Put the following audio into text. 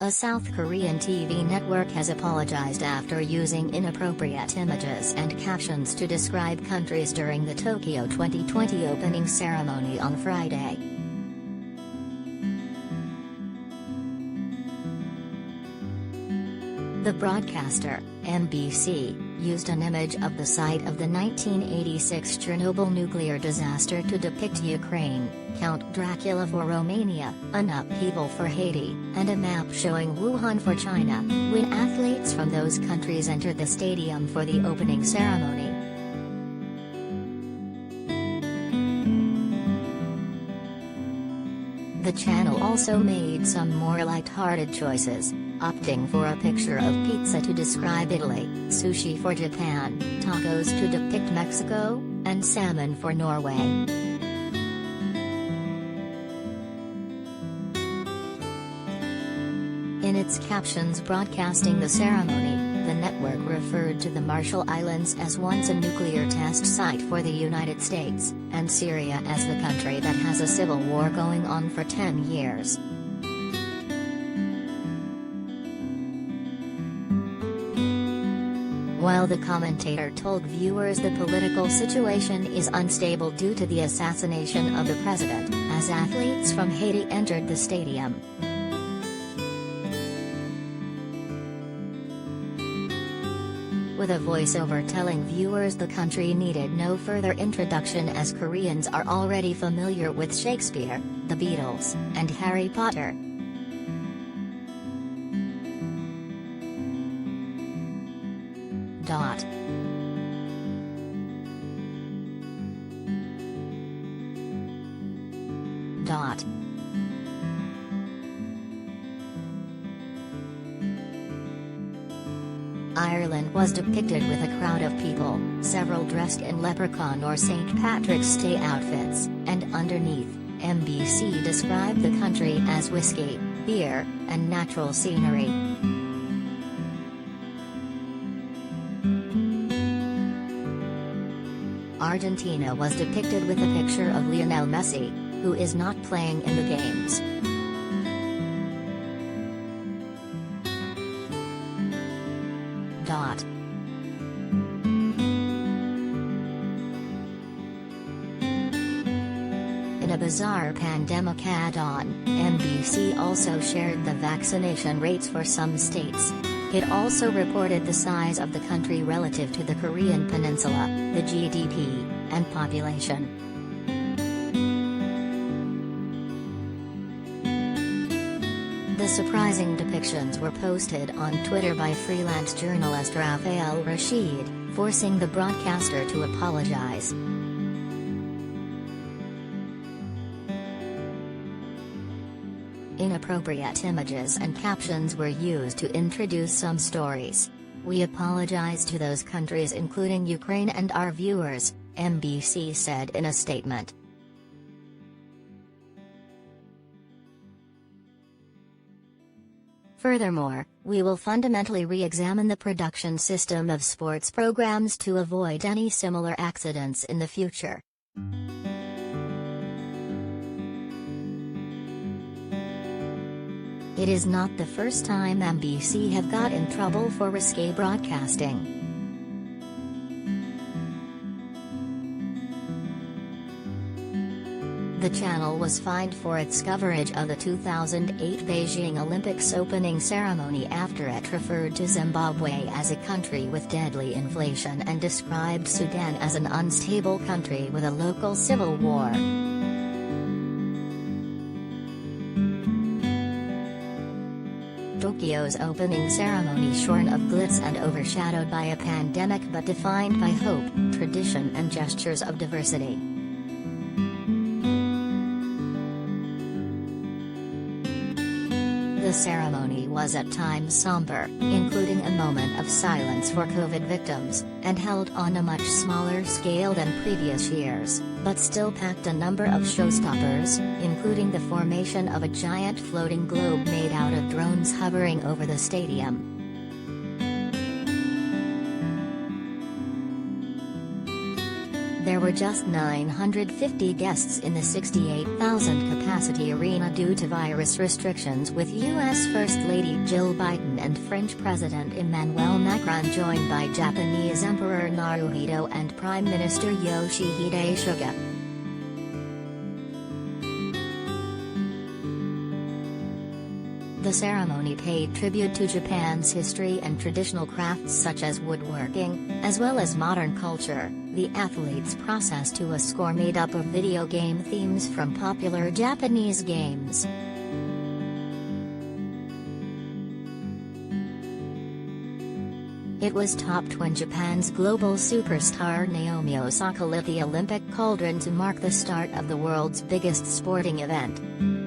A South Korean TV network has apologized after using inappropriate images and captions to describe countries during the Tokyo 2020 opening ceremony on Friday. The broadcaster, MBC, used an image of the site of the 1986 Chernobyl nuclear disaster to depict Ukraine, Count Dracula for Romania, an upheaval for Haiti, and a map showing Wuhan for China, when athletes from those countries entered the stadium for the opening ceremony. The channel also made some more light-hearted choices, opting for a picture of pizza to describe Italy, sushi for Japan, tacos to depict Mexico, and salmon for Norway. In its captions broadcasting the ceremony, the network referred to the Marshall Islands as once a nuclear test site for the United States, and Syria as the country that has a civil war going on for 10 years. While the commentator told viewers the political situation is unstable due to the assassination of the president, as athletes from Haiti entered the stadium. With a voiceover telling viewers the country needed no further introduction as Koreans are already familiar with Shakespeare, the Beatles, and Harry Potter. Ireland was depicted with a crowd of people, several dressed in leprechaun or St. Patrick's Day outfits, and underneath, MBC described the country as whiskey, beer, and natural scenery. Argentina was depicted with a picture of Lionel Messi, who is not playing in the games. In a bizarre pandemic add-on, MBC also shared the vaccination rates for some states. It also reported the size of the country relative to the Korean peninsula, the GDP, and population. The surprising depictions were posted on Twitter by freelance journalist Rafael Rashid, forcing the broadcaster to apologize. Inappropriate images and captions were used to introduce some stories. We apologize to those countries including Ukraine and our viewers, MBC said in a statement. Furthermore, we will fundamentally re-examine the production system of sports programs to avoid any similar accidents in the future. It is not the first time MBC have got in trouble for risque broadcasting. The channel was fined for its coverage of the 2008 Beijing Olympics opening ceremony after it referred to Zimbabwe as a country with deadly inflation and described Sudan as an unstable country with a local civil war. Tokyo's opening ceremony shorn of glitz and overshadowed by a pandemic but defined by hope, tradition and gestures of diversity. The ceremony was at times somber, including a moment of silence for COVID victims, and held on a much smaller scale than previous years, but still packed a number of showstoppers, including the formation of a giant floating globe made out of drones hovering over the stadium. There were just 950 guests in the 68,000 capacity arena due to virus restrictions, with U.S. First Lady Jill Biden and French President Emmanuel Macron joined by Japanese Emperor Naruhito and Prime Minister Yoshihide Suga. The ceremony paid tribute to Japan's history and traditional crafts such as woodworking, as well as modern culture. The athletes processed to a score made up of video game themes from popular Japanese games. It was topped when Japan's global superstar Naomi Osaka lit the Olympic cauldron to mark the start of the world's biggest sporting event.